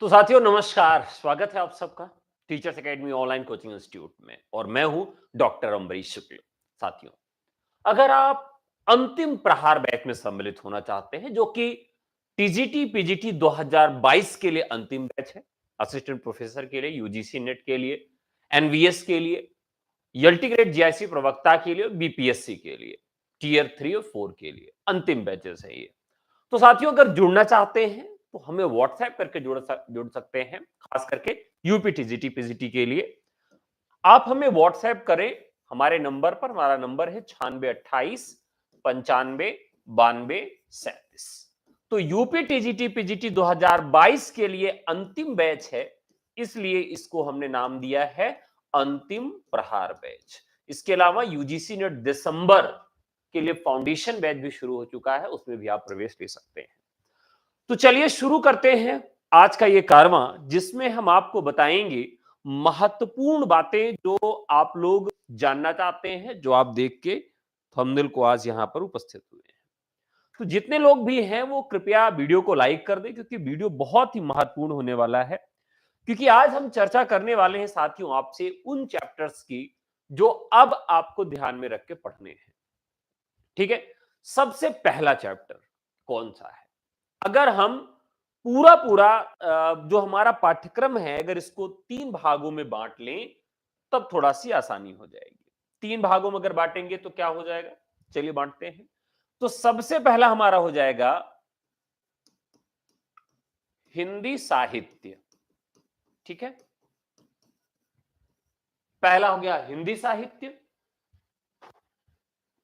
तो साथियों नमस्कार, स्वागत है आप सबका teachers academy online coaching institute में और मैं हूं डॉक्टर अम्बरीश शुक्ल। साथियों, अगर आप अंतिम प्रहार बैच में सम्मिलित होना चाहते हैं जो कि टीजीटी पीजीटी 2022 के लिए अंतिम बैच है, असिस्टेंट प्रोफेसर के लिए, यूजीसी नेट के लिए, एनवीएस के लिए, यल्टीग्रेड जीआईसी प्रवक्ता के लिए, बीपीएससी के लिए, टीयर 3 और 4 के लिए अंतिम बैचेस है ये। तो साथियों, अगर जुड़ना चाहते हैं तो हमें व्हाट्सएप करके जुड़ सकते हैं, खास करके यूपी टीजीटी पीजीटी के लिए। आप हमें व्हाट्सएप करें हमारे नंबर पर। हमारा नंबर है 9628 95 92 37। तो यूपी टीजीटी पीजीटी 2022 के लिए अंतिम बैच है, इसलिए इसको हमने नाम दिया है अंतिम प्रहार बैच। इसके अलावा यूजीसी नेट दिसंबर के लिए फाउंडेशन बैच भी शुरू हो चुका है, उसमें भी आप प्रवेश ले सकते हैं। तो चलिए शुरू करते हैं आज का ये कारवां, जिसमें हम आपको बताएंगे महत्वपूर्ण बातें जो आप लोग जानना चाहते हैं, जो आप देख के थंबनेल को आज यहां पर उपस्थित हुए हैं। तो जितने लोग भी हैं वो कृपया वीडियो को लाइक कर दें, क्योंकि वीडियो बहुत ही महत्वपूर्ण होने वाला है। क्योंकि आज हम चर्चा करने वाले हैं साथियों आपसे उन चैप्टर्स की जो अब आपको ध्यान में रख के पढ़ने हैं। ठीक है, सबसे पहला चैप्टर कौन सा है? अगर हम पूरा पूरा जो हमारा पाठ्यक्रम है, अगर इसको 3 भागों में बांट लें, तब थोड़ा-सी आसानी हो जाएगी। 3 भागों में अगर बांटेंगे तो क्या हो जाएगा? चलिए बांटते हैं। तो सबसे पहला हमारा हो जाएगा हिंदी साहित्य। ठीक है? पहला हो गया हिंदी साहित्य,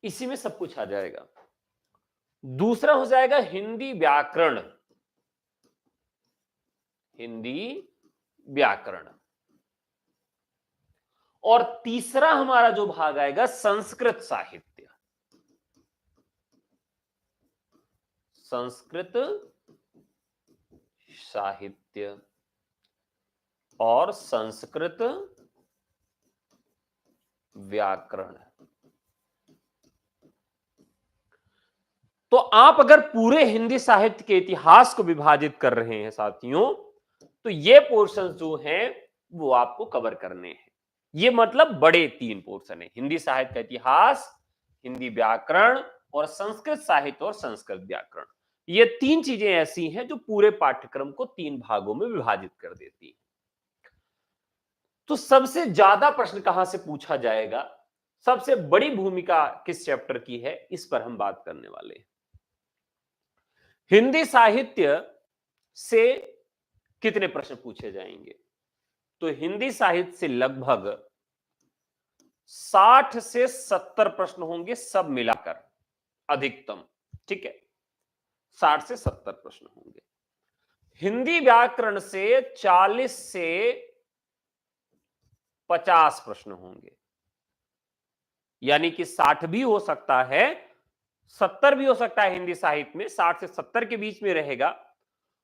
इसी में सब कुछ आ जाएगा। दूसरा हो जाएगा हिंदी व्याकरण। हिंदी व्याकरण। और तीसरा हमारा जो भाग आएगा संस्कृत साहित्य। संस्कृत साहित्य और संस्कृत व्याकरण। तो आप अगर पूरे हिंदी साहित्य के इतिहास को विभाजित कर रहे हैं साथियों, तो ये पोर्शन जो हैं वो आपको कवर करने हैं। ये मतलब बड़े 3 पोर्शन है: हिंदी साहित्य का इतिहास, हिंदी व्याकरण और संस्कृत साहित्य और संस्कृत व्याकरण। ये 3 चीजें ऐसी हैं जो पूरे पाठ्यक्रम को 3 भागों में विभाजित कर देती हैं। तो सबसे ज्यादा प्रश्न कहां से पूछा जाएगा, सबसे बड़ी भूमिका किस चैप्टर की है, इस पर हम बात करने वाले हैं। हिंदी साहित्य से कितने प्रश्न पूछे जाएंगे? तो हिंदी साहित्य से लगभग 60 से 70 प्रश्न होंगे, सब मिलाकर अधिकतम। ठीक है, 60 से 70 प्रश्न होंगे। हिंदी व्याकरण से 40 से 50 प्रश्न होंगे, यानी कि 60 भी हो सकता है, 70 भी हो सकता है। हिंदी साहित्य में 60 से 70 के बीच में रहेगा,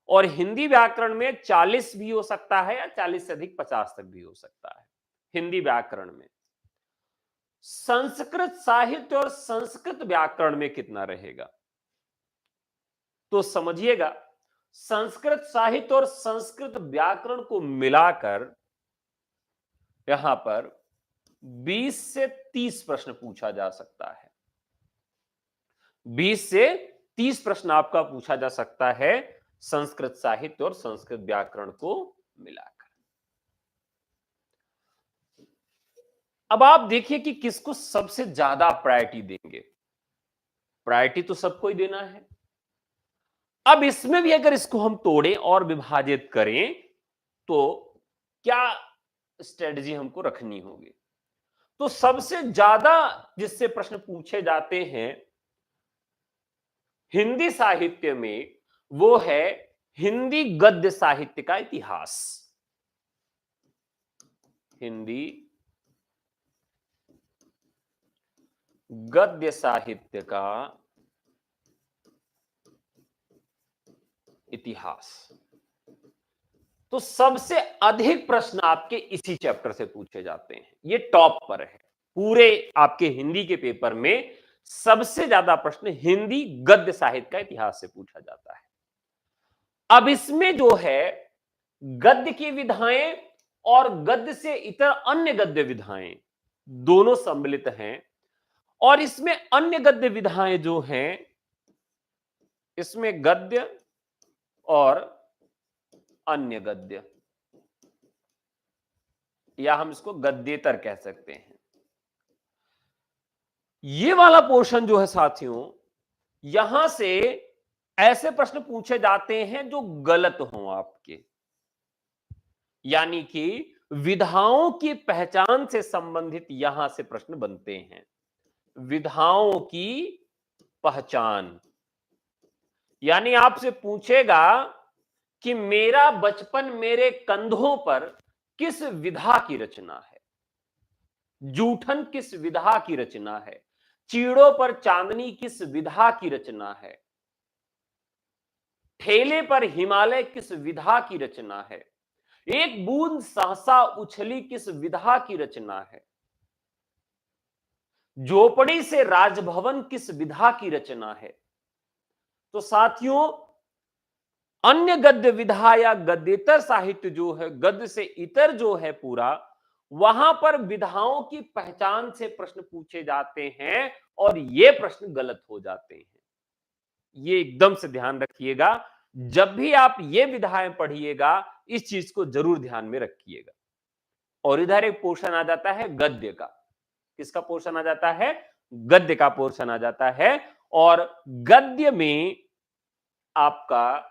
और हिंदी व्याकरण में 40 भी हो सकता है या 40 से अधिक 50 तक भी हो सकता है हिंदी व्याकरण में। संस्कृत साहित्य और संस्कृत व्याकरण में कितना रहेगा? तो समझिएगा, संस्कृत साहित्य और संस्कृत व्याकरण को मिलाकर यहां पर 20 से 30 प्रश्न पूछा जा सकता है। 20 से 30 प्रश्न आपका पूछा जा सकता है संस्कृत साहित्य और संस्कृत व्याकरण को मिलाकर। अब आप देखिए कि किसको सबसे ज्यादा प्रायोरिटी देंगे। प्रायोरिटी तो सबको ही देना है। अब इसमें भी अगर इसको हम तोड़ें और विभाजित करें तो क्या स्ट्रेटजी हमको रखनी होगी? तो सबसे ज्यादा जिससे प्रश्न पूछे जाते हैं हिंदी साहित्य में, वो है हिंदी गद्य साहित्य का इतिहास। हिंदी गद्य साहित्य का इतिहास। तो सबसे अधिक प्रश्न आपके इसी चैप्टर से पूछे जाते हैं, ये टॉप पर है। पूरे आपके हिंदी के पेपर में सबसे ज्यादा प्रश्न हिंदी गद्य साहित्य का इतिहास से पूछा जाता है। अब इसमें जो है गद्य की विधाएं और गद्य से इतर अन्य गद्य विधाएं दोनों सम्मिलित हैं। और इसमें अन्य गद्य विधाएं जो हैं, इसमें गद्य और अन्य गद्य, या हम इसको गद्येतर कह सकते हैं। ये वाला पोर्शन जो है साथियों, यहां से ऐसे प्रश्न पूछे जाते हैं जो गलत हों आपके, यानी कि विधाओं की पहचान से संबंधित यहां से प्रश्न बनते हैं। विधाओं की पहचान, यानी आपसे पूछेगा कि मेरा बचपन मेरे कंधों पर किस विधा की रचना है, जूठन किस विधा की रचना है, चीड़ों पर चांदनी किस विधा की रचना है, ठेले पर हिमालय किस विधा की रचना है, एक बूंद सहसा उछली किस विधा की रचना है, झोपड़ी से राजभवन किस विधा की रचना है। तो साथियों, अन्य गद्य विधा या गद्येतर साहित्य जो है, गद्य से इतर जो है पूरा, वहां पर विधाओं की पहचान से प्रश्न पूछे जाते हैं और ये प्रश्न गलत हो जाते हैं। ये एकदम से ध्यान रखिएगा, जब भी आप ये विधाएं पढ़िएगा इस चीज को जरूर ध्यान में रखिएगा। और इधर एक पोर्शन आ जाता है गद्य का। किसका पोर्शन आ जाता है? गद्य का पोर्शन आ जाता है। और गद्य में आपका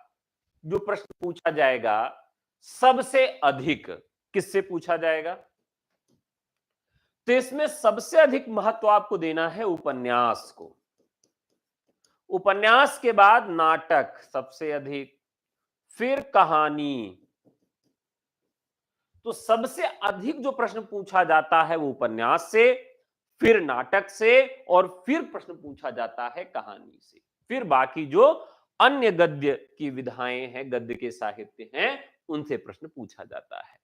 जो प्रश्न पूछा जाएगा सबसे अधिक किससे पूछा जाएगा? तो इसमें सबसे अधिक महत्व आपको देना है उपन्यास को। उपन्यास के बाद नाटक सबसे अधिक, फिर कहानी। तो सबसे अधिक जो प्रश्न पूछा जाता है वो उपन्यास से, फिर नाटक से, और फिर प्रश्न पूछा जाता है कहानी से। फिर बाकी जो अन्य गद्य की विधाएं हैं, गद्य के साहित्य हैं, उनसे प्रश्न पूछा जाता है।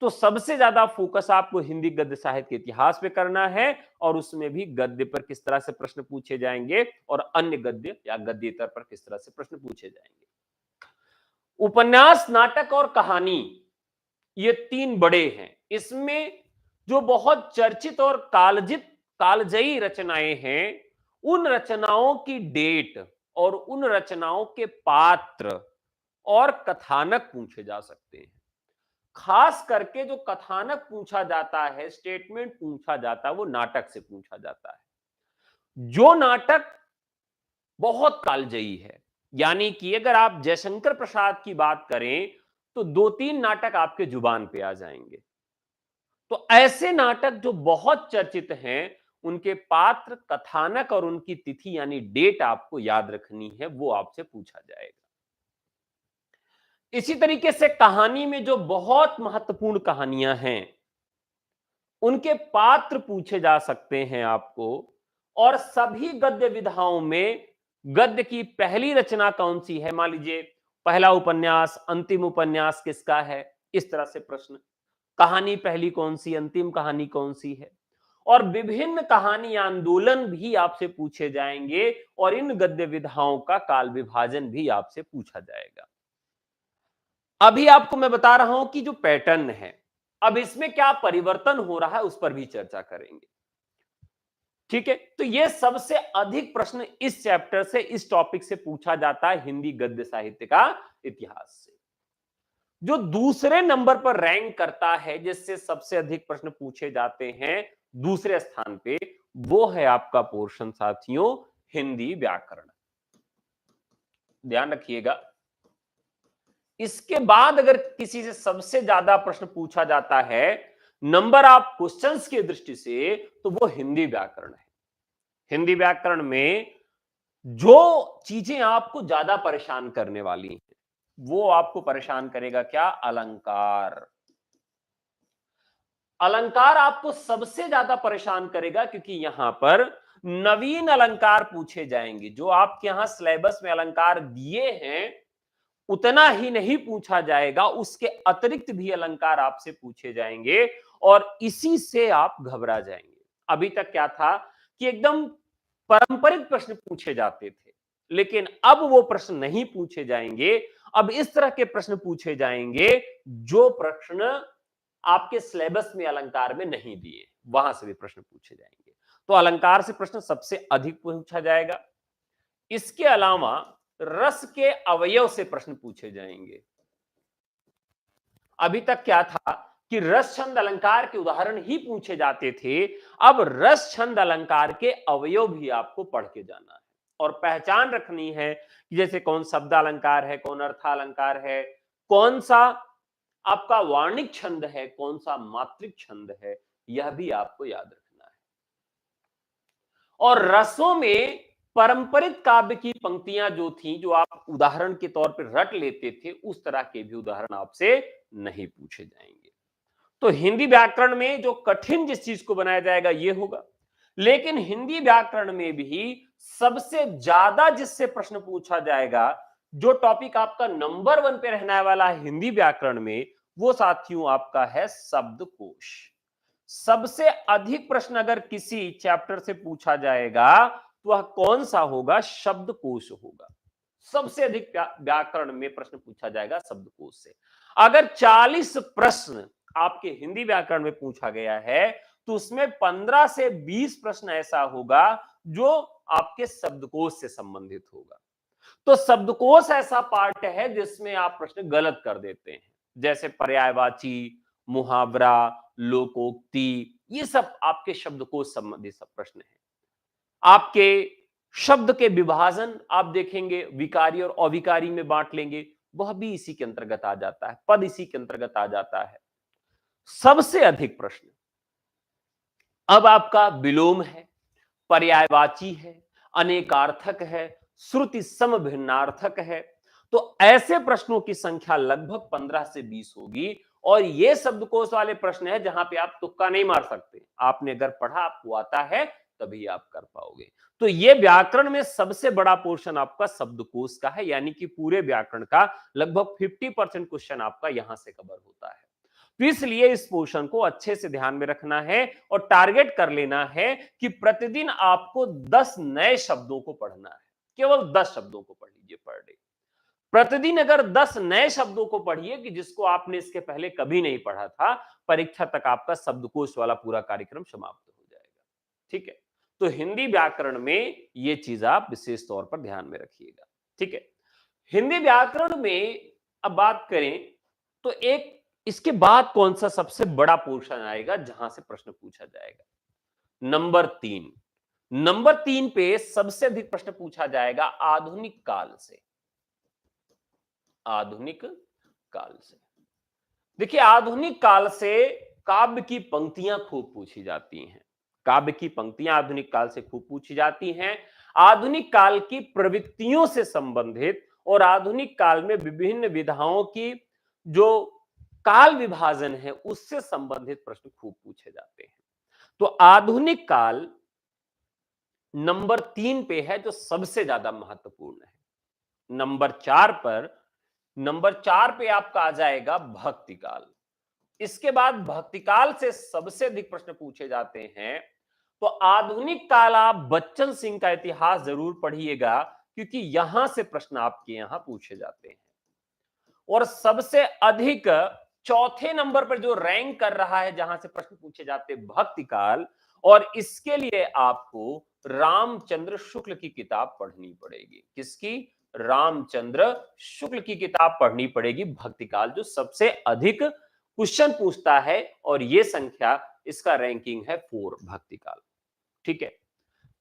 तो सबसे ज्यादा फोकस आपको हिंदी गद्य साहित्य के इतिहास पे करना है, और उसमें भी गद्य पर किस तरह से प्रश्न पूछे जाएंगे और अन्य गद्य या गद्येतर पर किस तरह से प्रश्न पूछे जाएंगे। उपन्यास, नाटक और कहानी, ये तीन बड़े हैं। इसमें जो बहुत चर्चित और कालजयी रचनाएं हैं, उन रचनाओं की डेट और उन रचनाओं के पात्र और कथानक पूछे जा सकते हैं। खास करके जो कथानक पूछा जाता है, स्टेटमेंट पूछा जाता है, वो नाटक से पूछा जाता है। जो नाटक बहुत कालजयी है, यानी कि अगर आप जयशंकर प्रसाद की बात करें तो 2-3 नाटक आपके जुबान पे आ जाएंगे। तो ऐसे नाटक जो बहुत चर्चित हैं, उनके पात्र, कथानक और उनकी तिथि यानी डेट आपको याद रखनी है, वो आपसे पूछा जाएगा। इसी तरीके से कहानी में जो बहुत महत्वपूर्ण कहानियां हैं, उनके पात्र पूछे जा सकते हैं आपको। और सभी गद्य विधाओं में गद्य की पहली रचना कौन सी है, मान लीजिए पहला उपन्यास, अंतिम उपन्यास किसका है, इस तरह से प्रश्न। कहानी पहली कौन सी, अंतिम कहानी कौन सी है। और विभिन्न कहानी आंदोलन भी आपसे पूछे जाएंगे, और इन गद्य विधाओं का काल विभाजन भी आपसे पूछा जाएगा। अभी आपको मैं बता रहा हूं कि जो पैटर्न है, अब इसमें क्या परिवर्तन हो रहा है उस पर भी चर्चा करेंगे। ठीक है, तो ये सबसे अधिक प्रश्न इस चैप्टर से, इस टॉपिक से पूछा जाता है हिंदी गद्य साहित्य का इतिहास से। जो दूसरे नंबर पर रैंक करता है, जिससे सबसे अधिक प्रश्न पूछे जाते हैं दूसरे स्थान पे, वो है आपका पोर्शन साथियों हिंदी व्याकरण। ध्यान रखिएगा। इसके बाद अगर किसी से सबसे ज्यादा प्रश्न पूछा जाता है नंबर ऑफ क्वेश्चंस की दृष्टि से, तो वो हिंदी व्याकरण है। हिंदी व्याकरण में जो चीजें आपको ज्यादा परेशान करने वाली हैं, वो आपको परेशान करेगा क्या? अलंकार। अलंकार आपको सबसे ज्यादा परेशान करेगा, क्योंकि यहां पर नवीन अलंकार पूछे जाएंगे। जो आपके यहां सिलेबस में अलंकार दिए हैं उतना ही नहीं पूछा जाएगा, उसके अतिरिक्त भी अलंकार आपसे पूछे जाएंगे, और इसी से आप घबरा जाएंगे। अभी तक क्या था कि एकदम पारंपरिक प्रश्न पूछे जाते थे, लेकिन अब वो प्रश्न नहीं पूछे जाएंगे। अब इस तरह के प्रश्न पूछे जाएंगे जो प्रश्न आपके सिलेबस में अलंकार में नहीं दिए, वहां से भी प्रश्न पूछे जाएंगे। तो अलंकार से प्रश्न सबसे अधिक पूछा जाएगा। इसके अलावा रस के अवयव से प्रश्न पूछे जाएंगे। अभी तक क्या था कि रस छंद अलंकार के उदाहरण ही पूछे जाते थे। अब रस छंद अलंकार के अवयव भी आपको पढ़ के जाना है और पहचान रखनी है कि जैसे कौन शब्द अलंकार है, कौन अर्थालंकार है, कौन सा आपका वार्णिक छंद है, कौन सा मात्रिक छंद है, यह भी आपको याद रखना है। और रसों में पारंपरिक काव्य की पंक्तियां जो थी, जो आप उदाहरण के तौर पर रट लेते थे, उस तरह के भी उदाहरण आपसे नहीं पूछे जाएंगे। तो हिंदी व्याकरण में जो कठिन जिस चीज को बनाया जाएगा ये होगा। लेकिन हिंदी व्याकरण में भी सबसे ज्यादा जिससे प्रश्न पूछा जाएगा, जो टॉपिक आपका नंबर 1 पे रहने वाला है हिंदी व्याकरण में, वो साथियों आपका है शब्दकोश। सबसे अधिक प्रश्न अगर किसी चैप्टर से पूछा जाएगा तो वह कौन सा होगा? शब्दकोश होगा। सबसे अधिक व्याकरण में प्रश्न पूछा जाएगा शब्दकोश से। अगर 40 प्रश्न आपके हिंदी व्याकरण में पूछा गया है तो उसमें 15 से 20 प्रश्न ऐसा होगा जो आपके शब्दकोश से संबंधित होगा। तो शब्दकोश ऐसा पार्ट है जिसमें आप प्रश्न गलत कर देते हैं, जैसे पर्यायवाची, मुहावरा, लोकोक्ति, ये सब आपके शब्दकोश संबंधित सब प्रश्न हैं। आपके शब्द के विभाजन आप देखेंगे, विकारी और अविकारी में बांट लेंगे, वह भी इसी के अंतर्गत आ जाता है, पद इसी के अंतर्गत आ जाता है। सबसे अधिक प्रश्न अब आपका विलोम है, पर्यायवाची है, अनेकार्थक है, श्रुति समभिन्नार्थक है। तो ऐसे प्रश्नों की संख्या लगभग 15 से 20 होगी और ये शब्दकोश वाले प्रश्न है जहां पे आप तुक्का नहीं मार सकते। आपने अगर पढ़ा, आपको आता है, तभी आप कर पाओगे। तो ये व्याकरण में सबसे बड़ा पोर्शन आपका शब्दकोश का है, यानी कि पूरे व्याकरण का लगभग 50% क्वेश्चन आपका यहां से कवर होता है। तो इसलिए इस पोर्शन को अच्छे से ध्यान में रखना है और टारगेट कर लेना है कि प्रतिदिन आपको 10 नए शब्दों को पढ़ना है। केवल 10 शब्दों को पढ़ लीजिए पर डे। प्रतिदिन अगर 10 नए शब्दों को पढ़िए कि जिसको आपने इसके पहले कभी नहीं पढ़ा था, परीक्षा तक आपका शब्दकोश वाला पूरा कार्यक्रम समाप्त हो जाएगा। ठीक है? तो हिंदी व्याकरण में ये चीज आप विशेष तौर पर ध्यान में रखिएगा। ठीक है? हिंदी व्याकरण में अब बात करें तो एक इसके बाद कौन सा सबसे बड़ा पोर्शन आएगा जहां से प्रश्न पूछा जाएगा? नंबर 3। नंबर 3 पे सबसे अधिक प्रश्न पूछा जाएगा आधुनिक काल से। आधुनिक काल से देखिए, आधुनिक काल से काव्य की पंक्तियां खूब पूछी जाती हैं। काव्य की पंक्तियां आधुनिक काल से खूब पूछी जाती हैं। आधुनिक काल की प्रवृत्तियों से संबंधित और आधुनिक काल में विभिन्न विधाओं की जो काल विभाजन है उससे संबंधित प्रश्न खूब पूछे जाते हैं। तो आधुनिक काल नंबर 3 पे है जो सबसे ज्यादा महत्वपूर्ण है। नंबर 4 पे आपका आ जाएगा भक्ति काल। इसके बाद भक्ति काल से सबसे अधिक प्रश्न पूछे जाते हैं। तो आधुनिक काल आप बच्चन सिंह का इतिहास जरूर पढ़िएगा क्योंकि यहां से प्रश्न आपके यहां पूछे जाते हैं। और सबसे अधिक चौथे नंबर पर जो रैंक कर रहा है जहां से प्रश्न पूछे जाते हैं भक्ति काल, और इसके लिए आपको रामचंद्र शुक्ल की किताब पढ़नी पड़ेगी। किसकी? रामचंद्र शुक्ल की किताब पढ़नी पड़ेगी भक्ति काल, जो सबसे अधिक क्वेश्चन पूछता है और ये संख्या इसका रैंकिंग है 4 भक्ति काल। ठीक है?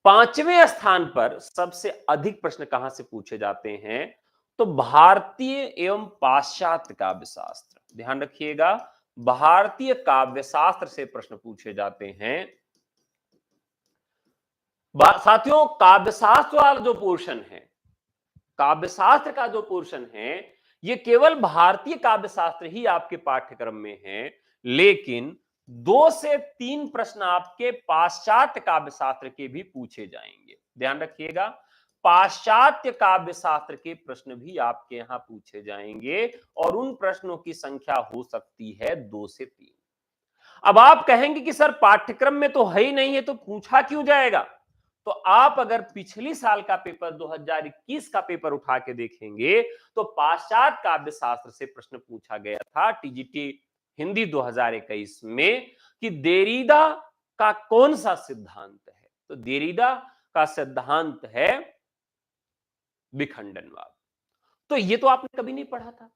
5वें स्थान पर सबसे अधिक प्रश्न कहां से पूछे जाते हैं? तो भारतीय एवं पाश्चात्य काव्य शास्त्र। ध्यान रखिएगा, भारतीय काव्य शास्त्र से प्रश्न पूछे जाते हैं। साथियों, काव्य शास्त्र वाला जो पोर्शन है, काव्य शास्त्र का जो पोर्शन है, ये केवल भारतीय काव्य शास्त्र ही आपके पाठ्यक्रम में है, लेकिन 2 से 3 प्रश्न आपके पाश्चात्य काव्य शास्त्र के भी पूछे जाएंगे। ध्यान रखिएगा, पाश्चात्य काव्य शास्त्र के प्रश्न भी आपके यहां पूछे जाएंगे और उन प्रश्नों की संख्या हो सकती है 2 से 3। अब आप कहेंगे कि सर पाठ्यक्रम में तो है ही नहीं है, तो पूछा क्यों जाएगा? तो आप अगर पिछली साल का पेपर 2021 का पेपर उठा के देखेंगे तो पाश्चात्य काव्य शास्त्र से प्रश्न पूछा गया था टीजीटी हिंदी 2021 में कि देरीदा का कौन सा सिद्धांत है। तो देरीदा का सिद्धांत है विखंडनवाद। तो ये तो आपने कभी नहीं पढ़ा था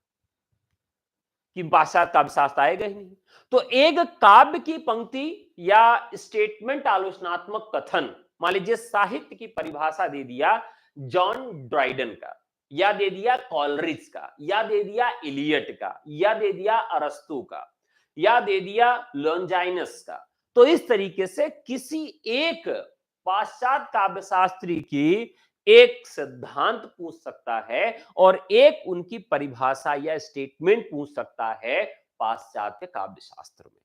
कि पाश्चात्य काव्य शास्त्र आएगा ही नहीं। तो एक काव्य की पंक्ति या स्टेटमेंट आलोचनात्मक कथन, मान लीजिए साहित्य की परिभाषा दे दिया जॉन ड्राइडन का, या दे दिया कॉलरिज का, या दे दिया इलियट का, या दे दिया अरस्तु का, या दे दिया लॉन्जाइनस का। तो इस तरीके से किसी एक पाश्चात्य काव्य शास्त्री की एक सिद्धांत पूछ सकता है और एक उनकी परिभाषा या स्टेटमेंट पूछ सकता है पाश्चात्य काव्य शास्त्र में।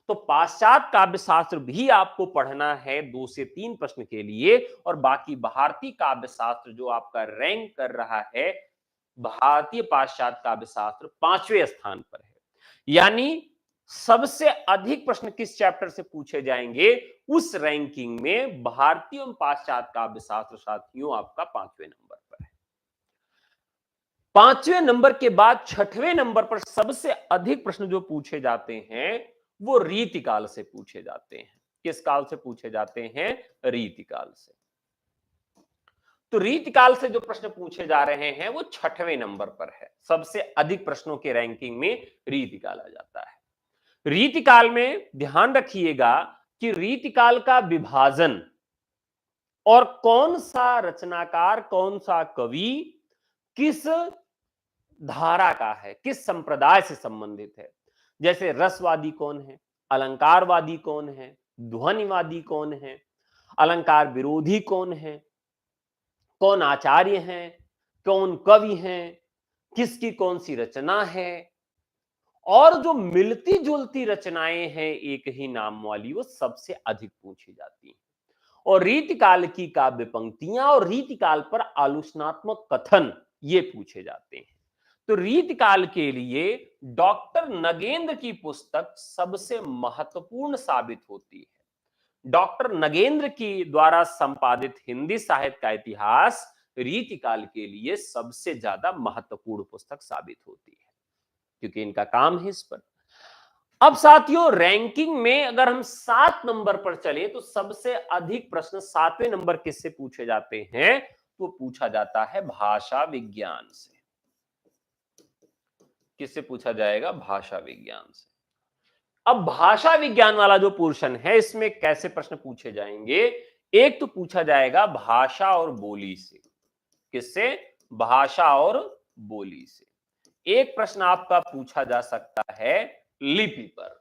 तो पाश्चात्य काव्य शास्त्र भी आपको पढ़ना है 2 से 3 प्रश्न के लिए, और बाकी भारतीय काव्य शास्त्र जो आपका रैंक कर रहा है, भारतीय पाश्चात्य काव्य शास्त्र 5वें स्थान पर है। यानी सबसे अधिक प्रश्न किस चैप्टर से पूछे जाएंगे, उस रैंकिंग में भारतीय एवं पाश्चात्य काव्य शास्त्र साथियों आपका 5वें नंबर पर है। 5वें नंबर के बाद 6वें नंबर पर सबसे अधिक प्रश्न जो पूछे जाते हैं वो रीतिकाल से पूछे जाते हैं। किस काल से पूछे जाते हैं? रीतिकाल से। तो रीतिकाल से जो प्रश्न पूछे जा रहे हैं वो 6वें नंबर पर है। सबसे अधिक प्रश्नों के रैंकिंग में रीतिकाल आ जाता है। रीतिकाल में ध्यान रखिएगा कि रीतिकाल का विभाजन और कौन सा रचनाकार, कौन सा कवि किस धारा का है, किस संप्रदाय से संबंधित है। जैसे रसवादी कौन है, अलंकारवादी कौन है, ध्वनिवादी कौन है, अलंकार विरोधी कौन है, कौन आचार्य हैं, कौन कवि हैं, किसकी कौन सी रचना है, और जो मिलती जुलती रचनाएं हैं एक ही नाम वाली, वो सबसे अधिक पूछी जाती हैं। और रीतिकाल की काव्य पंक्तियां और रीतिकाल पर आलोचनात्मक कथन ये पूछे जाते हैं। तो रीतिकाल के लिए डॉक्टर नगेंद्र की पुस्तक सबसे महत्वपूर्ण साबित होती है। डॉक्टर नगेंद्र की द्वारा संपादित हिंदी साहित्य का इतिहास रीतिकाल के लिए सबसे ज्यादा महत्वपूर्ण पुस्तक साबित होती है, क्योंकि इनका काम है इस पर। अब साथियों रैंकिंग में अगर हम 7 नंबर पर चले तो सबसे अधिक प्रश्न 7वें नंबर किससे पूछे जाते हैं? तो पूछा जाता है भाषा विज्ञान से। किससे पूछा जाएगा? भाषा विज्ञान से। अब भाषा विज्ञान वाला जो पोर्शन है इसमें कैसे प्रश्न पूछे जाएंगे? एक तो पूछा जाएगा भाषा और बोली से। किससे? भाषा और बोली से। एक प्रश्न आपका पूछा जा सकता है लिपि पर,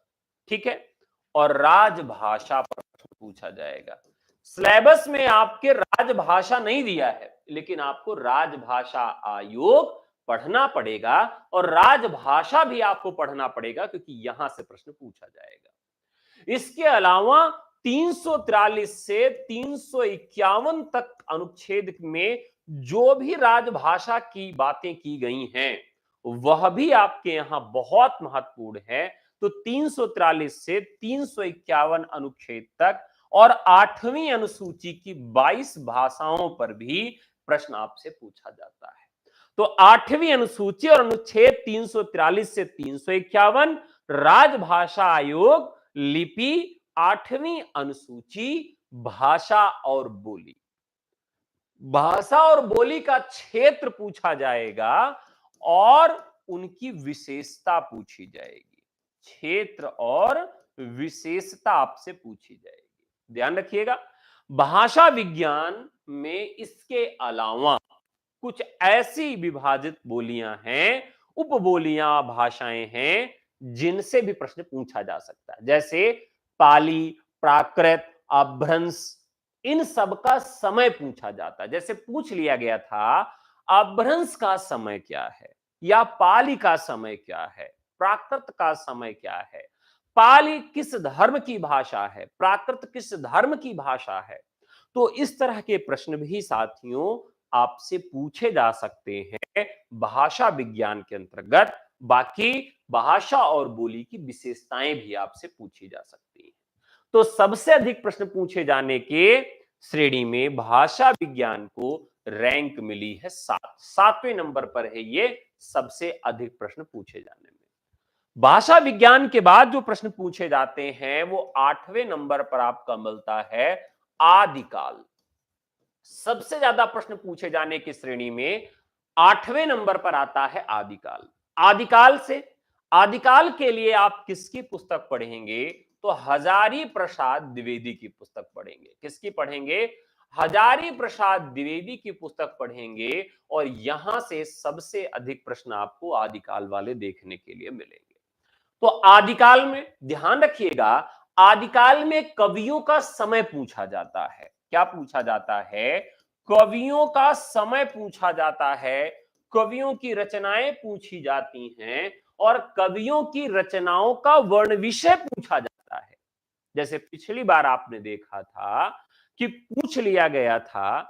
ठीक है, और राजभाषा पर पूछा जाएगा। सिलेबस में आपके राजभाषा नहीं दिया है, लेकिन आपको राजभाषा आयोग पढ़ना पड़ेगा और राजभाषा भी आपको पढ़ना पड़ेगा, क्योंकि यहां से प्रश्न पूछा जाएगा। इसके अलावा 343 से 351 तक अनुच्छेद में जो भी राजभाषा की बातें की गई हैं वह भी आपके यहां बहुत महत्वपूर्ण है। तो 343 से 351 अनुच्छेद तक और 8वीं अनुसूची की 22 भाषाओं पर भी प्रश्न आपसे पूछा जाता है। तो 8वीं अनुसूची और अनुच्छेद 343 से 351, राजभाषा आयोग, लिपि, 8वीं अनुसूची, भाषा और बोली। भाषा और बोली का क्षेत्र पूछा जाएगा और उनकी विशेषता पूछी जाएगी। क्षेत्र और विशेषता आपसे पूछी जाएगी। ध्यान रखिएगा, भाषा विज्ञान में इसके अलावा कुछ ऐसी विभाजित बोलियां हैं, उपबोलियां, भाषाएं हैं जिनसे भी प्रश्न पूछा जा सकता है। जैसे पाली, प्राकृत, अपभ्रंश, इन सब का समय पूछा जाता है। जैसे पूछ लिया गया था अपभ्रंश का समय क्या है, या पाली का समय क्या है, प्राकृत का समय क्या है, पाली किस धर्म की भाषा है, प्राकृत किस धर्म की भाषा है। तो इस तरह के प्रश्न भी साथियों आपसे पूछे जा सकते हैं भाषा विज्ञान के अंतर्गत। बाकी भाषा और बोली की विशेषताएं भी आपसे पूछी जा सकती हैं। तो सबसे अधिक प्रश्न पूछे जाने के श्रेणी में भाषा विज्ञान को रैंक मिली है 7वें नंबर पर है ये सबसे अधिक प्रश्न पूछे जाने में। भाषा विज्ञान के बाद जो प्रश्न पूछे जाते हैं वो 8वें नंबर पर आपका मिलता है आदिकाल। सबसे ज्यादा प्रश्न पूछे जाने की श्रेणी में 8वें नंबर पर आता है आदिकाल। आदिकाल से आदिकाल के लिए आप किसकी पुस्तक पढ़ेंगे? तो हजारी प्रसाद द्विवेदी की पुस्तक पढ़ेंगे। किसकी पढ़ेंगे? हजारी प्रसाद द्विवेदी की पुस्तक पढ़ेंगे और यहां से सबसे अधिक प्रश्न आपको आदिकाल वाले देखने के लिए मिलेंगे। तो आदिकाल में ध्यान रखिएगा, आदिकाल में कवियों का समय पूछा जाता है। क्या पूछा जाता है? कवियों का समय पूछा जाता है, कवियों की रचनाएं पूछी जाती हैं और कवियों की रचनाओं का वर्ण विषय पूछा जाता है। जैसे पिछली बार आपने देखा था कि पूछ लिया गया था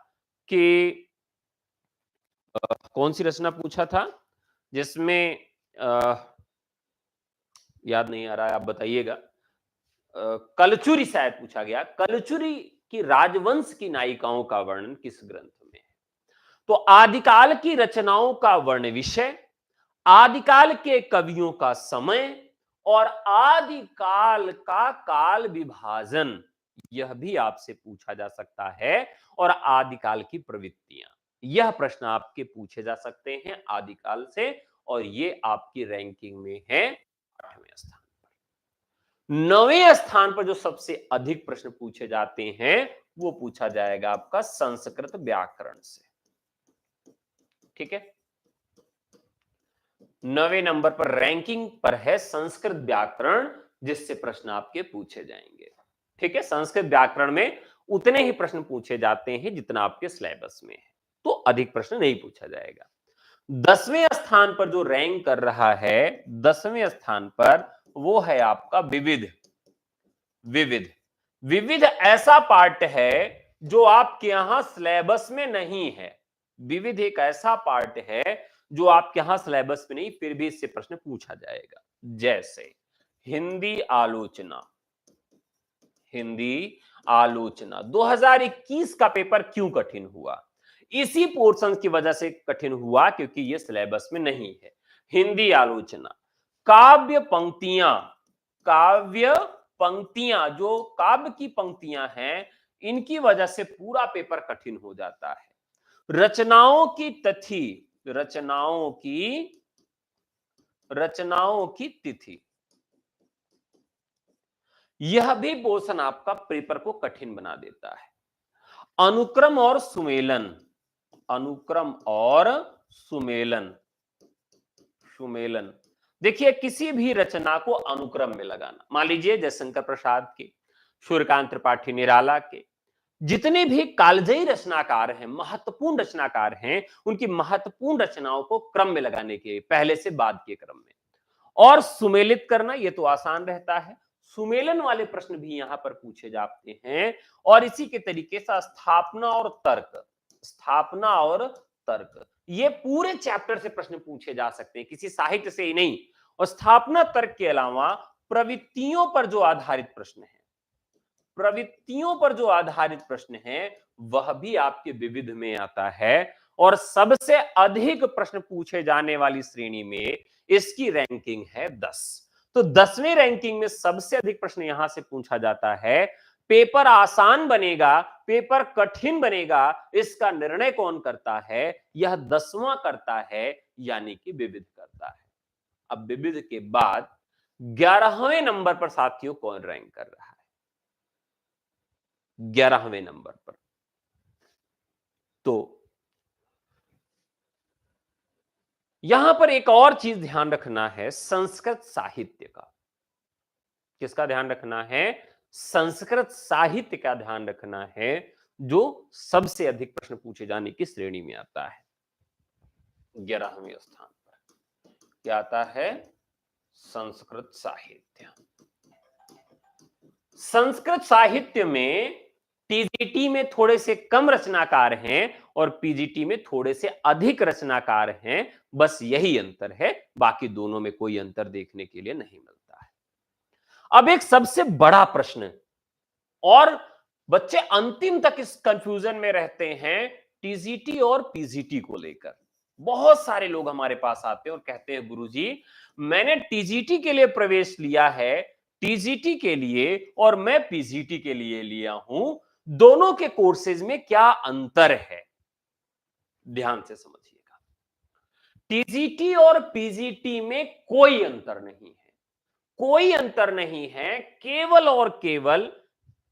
कि कौन सी रचना पूछा था जिसमें याद नहीं आ रहा है, आप बताइएगा। कलचुरी शायद पूछा गया, कलचुरी की राजवंश की नायिकाओं का वर्णन किस ग्रंथ में है? तो आदिकाल की रचनाओं का वर्ण विषय, आदिकाल के कवियों का समय और आदिकाल का काल विभाजन, यह भी आपसे पूछा जा सकता है। और आदिकाल की प्रवृत्तियां, यह प्रश्न आपके पूछे जा सकते हैं आदिकाल से और ये आपकी रैंकिंग में है 8वें स्थान। 9वें स्थान पर जो सबसे अधिक प्रश्न पूछे जाते हैं वो पूछा जाएगा आपका संस्कृत व्याकरण से। ठीक है, 9वें नंबर पर रैंकिंग पर है संस्कृत व्याकरण, जिससे प्रश्न आपके पूछे जाएंगे। ठीक है, संस्कृत व्याकरण में उतने ही प्रश्न पूछे जाते हैं जितना आपके सिलेबस में है, तो अधिक प्रश्न नहीं पूछा जाएगा। 10वें स्थान पर जो रैंक कर रहा है, 10वें स्थान पर वो है आपका विविध। विविध विविध ऐसा पार्ट है जो आपके यहां सिलेबस में नहीं है। विविध एक ऐसा पार्ट है जो आपके यहां सिलेबस में नहीं, फिर भी इससे प्रश्न पूछा जाएगा। जैसे हिंदी आलोचना, हिंदी आलोचना 2021 का पेपर क्यों कठिन हुआ? इसी पोर्शन की वजह से कठिन हुआ क्योंकि यह सिलेबस में नहीं है। हिंदी आलोचना, काव्य पंक्तियां, काव्य पंक्तियां, जो काव्य की पंक्तियां हैं, इनकी वजह से पूरा पेपर कठिन हो जाता है। रचनाओं की तिथि, रचनाओं की तिथि, यह भी पोर्शन आपका पेपर को कठिन बना देता है। अनुक्रम और सुमेलन, अनुक्रम और सुमेलन, सुमेलन, देखिए किसी भी रचना को अनुक्रम में लगाना, मान लीजिए जयशंकर प्रसाद के, सूर्यकांत त्रिपाठी निराला के, जितने भी कालजयी रचनाकार हैं, महत्वपूर्ण रचनाकार हैं, उनकी महत्वपूर्ण रचनाओं को क्रम में लगाने के, पहले से बाद के क्रम में, और सुमेलित करना, यह तो आसान रहता है। सुमेलन वाले प्रश्न भी यहां पर पूछे जाते हैं। और इसी के तरीके से स्थापना और तर्क, स्थापना और तर्क, ये पूरे चैप्टर से प्रश्न पूछे जा सकते हैं, किसी साहित्य से ही नहीं। और स्थापना तर्क के अलावा प्रवृत्तियों पर जो आधारित प्रश्न है, प्रवृत्तियों पर जो आधारित प्रश्न है, वह भी आपके विविध में आता है। और सबसे अधिक प्रश्न पूछे जाने वाली श्रेणी में इसकी रैंकिंग है 10। तो 10वें रैंकिंग में सबसे अधिक प्रश्न यहां से पूछा जाता है। पेपर आसान बनेगा, पेपर कठिन बनेगा, इसका निर्णय कौन करता है? यह 10वां करता है, यानी कि विविध करता है। अब विविध के बाद 11वें नंबर पर साथियों कौन रैंक कर रहा है? 11वें नंबर पर तो यहां पर एक और चीज ध्यान रखना है, संस्कृत साहित्य का। किसका ध्यान रखना है? संस्कृत साहित्य का ध्यान रखना है, जो सबसे अधिक प्रश्न पूछे जाने की श्रेणी में आता है। 11वें स्थान पर क्या आता है? संस्कृत साहित्य। संस्कृत साहित्य में टीजीटी में थोड़े से कम रचनाकार हैं और पीजीटी में थोड़े से अधिक रचनाकार हैं, बस यही अंतर है, बाकी दोनों में कोई अंतर देखने के लिए नहीं मिलता है। अब एक सबसे बड़ा प्रश्न और बच्चे अंतिम तक इस कंफ्यूजन में रहते हैं टीजीटी और पीजीटी को लेकर। बहुत सारे लोग हमारे पास आते हैं और कहते हैं गुरुजी मैंने टीजीटी के लिए प्रवेश लिया है, टीजीटी के लिए और मैं पीजीटी के लिए लिया हूं, दोनों के कोर्सेज में क्या अंतर है? ध्यान से समझिएगा। टीजीटी और पीजीटी में कोई अंतर नहीं है, कोई अंतर नहीं है, केवल और केवल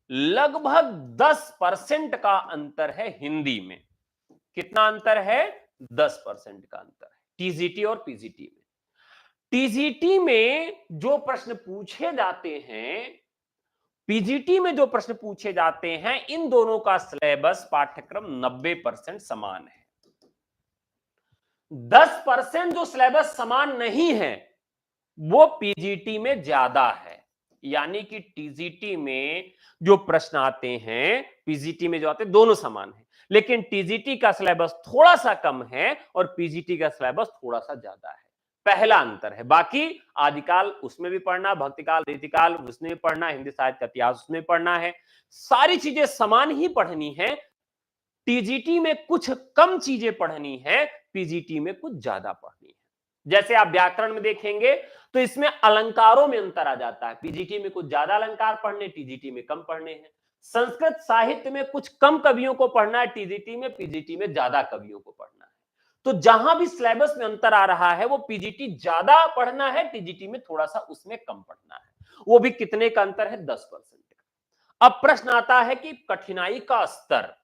लगभग 10% का अंतर है हिंदी में। कितना अंतर है? 10% का अंतर है टीजीटी और पीजीटी में। टीजीटी में जो प्रश्न पूछे जाते हैं, पीजीटी में जो प्रश्न पूछे जाते हैं, इन दोनों का सिलेबस पाठ्यक्रम 90% समान है। 10% जो सिलेबस समान नहीं है वो पीजीटी में ज्यादा है। यानी कि टीजीटी में जो प्रश्न आते हैं, पीजीटी में जो आते हैं, दोनों समान है, लेकिन टीजीटी का सिलेबस थोड़ा सा कम है और पीजीटी का सिलेबस थोड़ा सा ज्यादा है। पहला अंतर है। बाकी आदिकाल उसमें भी पढ़ना, भक्तिकाल रीतिकाल उसमें भी पढ़ना, हिंदी साहित्य का इतिहास उसमें पढ़ना है, सारी चीजें समान ही पढ़नी है। टीजीटी में कुछ कम चीजें पढ़नी है, पीजीटी में कुछ ज्यादा पढ़नी है। जैसे आप व्याकरण में देखेंगे तो इसमें अलंकारों में अंतर आ जाता है, पीजीटी में कुछ ज्यादा अलंकार पढ़ने, टीजीटी में कम पढ़ने हैं। संस्कृत साहित्य में कुछ कम कवियों को पढ़ना है टीजीटी में, पीजीटी में ज्यादा कवियों को पढ़ना है। तो जहां भी सिलेबस में अंतर आ रहा है वो पीजीटी ज्यादा पढ़ना है, टीजीटी में थोड़ा सा उसमें कम पढ़ना है। वो भी कितने का अंतर है? 10% का। अब प्रश्न आता है कि कठिनाई का स्तर।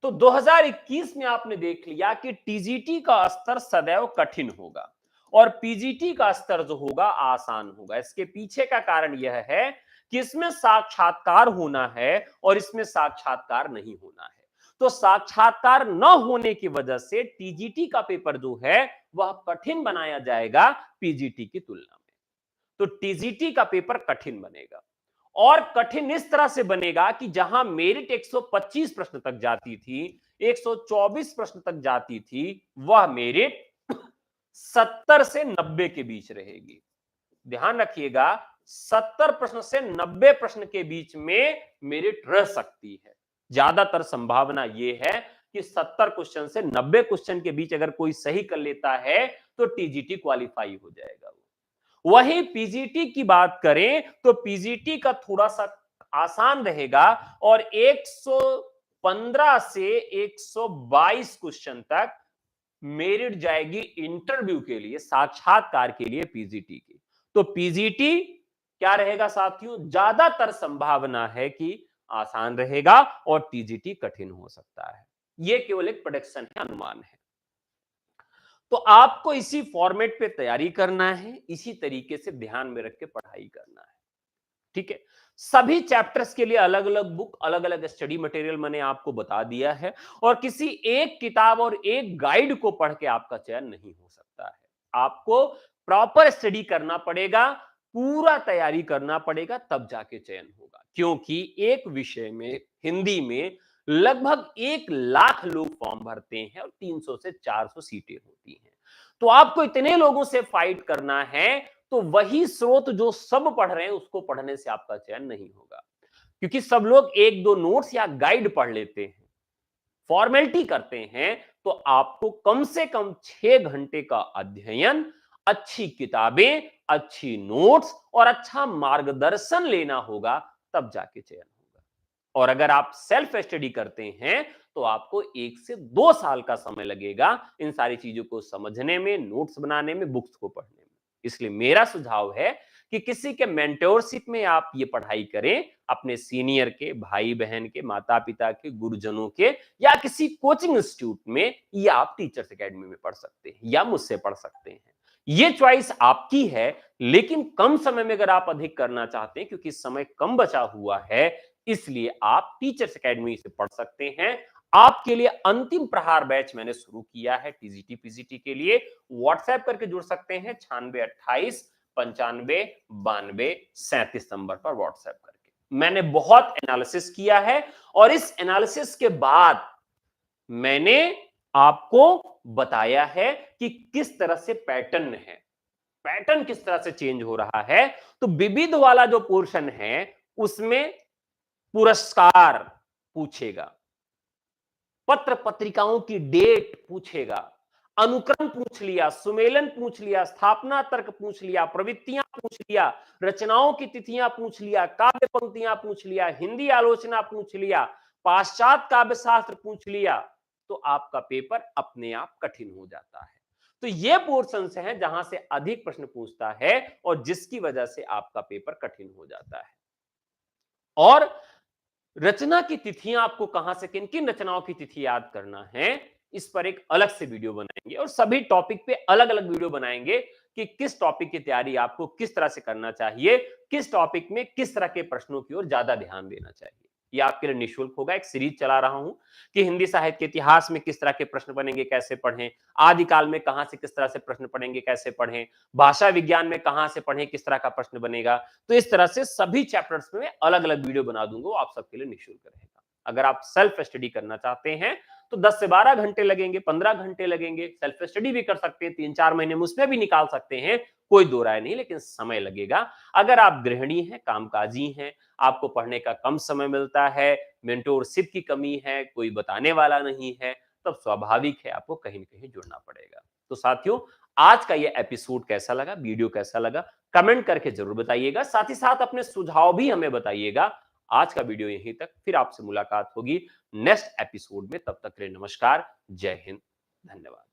तो 2021 में आपने देख लिया कि टीजीटी का स्तर सदैव कठिन होगा और पीजीटी का स्तर जो होगा आसान होगा। इसके पीछे का कारण यह है कि इसमें साक्षात्कार होना है और इसमें साक्षात्कार नहीं होना है। तो साक्षात्कार न होने की वजह से टीजीटी का पेपर जो है वह कठिन बनाया जाएगा पीजीटी की तुलना में। तो टीजीटी का पेपर कठिन बनेगा और कठिन इस तरह से बनेगा कि जहां मेरिट 125 प्रश्न तक जाती थी, 124 प्रश्न तक जाती थी, वह मेरिट 70 से 90 के बीच रहेगी। ध्यान रखिएगा, 70 प्रश्न से 90 प्रश्न के बीच में मेरिट रह सकती है। ज्यादातर संभावना यह है कि 70 क्वेश्चन से 90 क्वेश्चन के बीच अगर कोई सही कर लेता है तो टीजीटी क्वालिफाई हो जाएगा। वहीं पीजीटी की बात करें तो पीजीटी का थोड़ा सा आसान रहेगा और 115 से 122 क्वेश्चन तक मेरिट जाएगी इंटरव्यू के लिए, साक्षात्कार के लिए पीजीटी की। तो पीजीटी क्या रहेगा साथियों? ज्यादातर संभावना है कि आसान रहेगा और टीजीटी कठिन हो सकता है। यह केवल एक प्रेडिक्शन है, अनुमान है। तो आपको इसी फॉर्मेट पे तैयारी करना है, इसी तरीके से ध्यान में रख के पढ़ाई करना है। ठीक है, सभी चैप्टर्स के लिए अलग अलग बुक, अलग अलग स्टडी मटेरियल मैंने आपको बता दिया है और किसी एक किताब और एक गाइड को पढ़ के आपका चयन नहीं हो सकता है। आपको प्रॉपर स्टडी करना पड़ेगा, पूरा तैयारी करना पड़ेगा, तब जाके चयन होगा। क्योंकि एक विषय में, हिंदी में लगभग 1 लाख लोग फॉर्म भरते हैं और 300 से 400 सीटें होती हैं। तो आपको इतने लोगों से फाइट करना है, तो वही स्रोत जो सब पढ़ रहे हैं उसको पढ़ने से आपका चयन नहीं होगा। क्योंकि सब लोग 1-2 नोट्स या गाइड पढ़ लेते हैं, फॉर्मेलिटी करते हैं। तो आपको कम से कम 6 घंटे का अध्ययन, अच्छी किताबें, अच्छी नोट्स और अच्छा मार्गदर्शन लेना होगा, तब जाके चयन होगा। और अगर आप सेल्फ स्टडी करते हैं तो आपको 1 से 2 साल का समय लगेगा इन सारी चीजों को समझने में, नोट्स बनाने में, बुक्स को पढ़ने में। इसलिए मेरा सुझाव है कि किसी के मेंटोरशिप में आप ये पढ़ाई करें, अपने सीनियर के, भाई बहन के, माता पिता के, गुरुजनों के, या किसी कोचिंग इंस्टीट्यूट में, या आप टीचर्स एकेडमी में पढ़ सकते हैं या मुझसे पढ़ सकते हैं। ये चॉइस आपकी है, लेकिन कम समय में अगर आप अधिक करना चाहते हैं, क्योंकि समय कम बचा हुआ है, इसलिए आप टीचर्स एकेडमी से पढ़ सकते हैं। आपके लिए अंतिम प्रहार बैच मैंने शुरू किया है टीजीटी पीजीटी के लिए। व्हाट्सएप करके जुड़ सकते हैं 9628959237 नंबर पर व्हाट्सएप करके। मैंने बहुत एनालिसिस किया है और इस एनालिसिस के बाद मैंने आपको बताया है कि किस तरह से पैटर्न है, पैटर्न किस तरह से चेंज हो रहा है। तो विविध वाला जो पोर्शन है उसमें पुरस्कार, पूछेगा, पत्र पत्रिकाओं की डेट पूछेगा, अनुक्रम पूछ लिया, सुमेलन पूछ लिया, स्थापना तर्क पूछ लिया, प्रवृत्तियां पूछ लिया, रचनाओं की तिथियां पूछ लिया, काव्य पंक्तियां पूछ लिया, हिंदी आलोचना पूछ लिया, पाश्चात्य काव्य शास्त्र पूछ लिया, तो आपका पेपर अपने आप कठिन हो जाता है। तो ये पोर्शन हैं जहां से अधिक प्रश्न पूछता है और जिसकी वजह से आपका पेपर कठिन हो जाता है। और रचना की तिथियां आपको कहां से, किन किन रचनाओं की तिथि याद करना है, इस पर एक अलग से वीडियो बनाएंगे और सभी टॉपिक पे अलग अलग वीडियो बनाएंगे कि किस टॉपिक की तैयारी आपको किस तरह से करना चाहिए, किस टॉपिक में किस तरह के प्रश्नों की ओर ज्यादा ध्यान देना चाहिए। ये आपके लिए निःशुल्क होगा। एक सीरीज चला रहा हूं कि हिंदी साहित्य के इतिहास में किस तरह के प्रश्न बनेंगे, कैसे पढ़ें, आदिकाल में कहां से किस तरह से प्रश्न पढ़ेंगे, कैसे पढ़ें, भाषा विज्ञान में कहां से पढ़ें, किस तरह का प्रश्न बनेगा। तो इस तरह से सभी चैप्टर्स में अलग अलग वीडियो बना दूंगा, वो आप सबके लिए निःशुल्क रहेगा। अगर आप सेल्फ स्टडी करना चाहते हैं तो 10 से 12 घंटे लगेंगे, 15 घंटे लगेंगे। सेल्फ स्टडी भी कर सकते हैं, 3-4 महीने में उसमें भी निकाल सकते हैं, कोई दो राय नहीं, लेकिन समय लगेगा। अगर आप गृहिणी हैं, कामकाजी हैं, आपको पढ़ने का कम समय मिलता है, मेंटोरशिप की कमी है, कोई बताने वाला नहीं है, तब स्वाभाविक है आपको कहीं न कहीं जुड़ना पड़ेगा। तो साथियों, आज का ये एपिसोड कैसा लगा, वीडियो कैसा लगा, कमेंट करके जरूर बताइएगा। साथ ही साथ अपने सुझाव भी हमें बताइएगा। आज का वीडियो यहीं तक, फिर आपसे मुलाकात होगी नेक्स्ट एपिसोड में। तब तक के लिए नमस्कार, जय हिंद, धन्यवाद।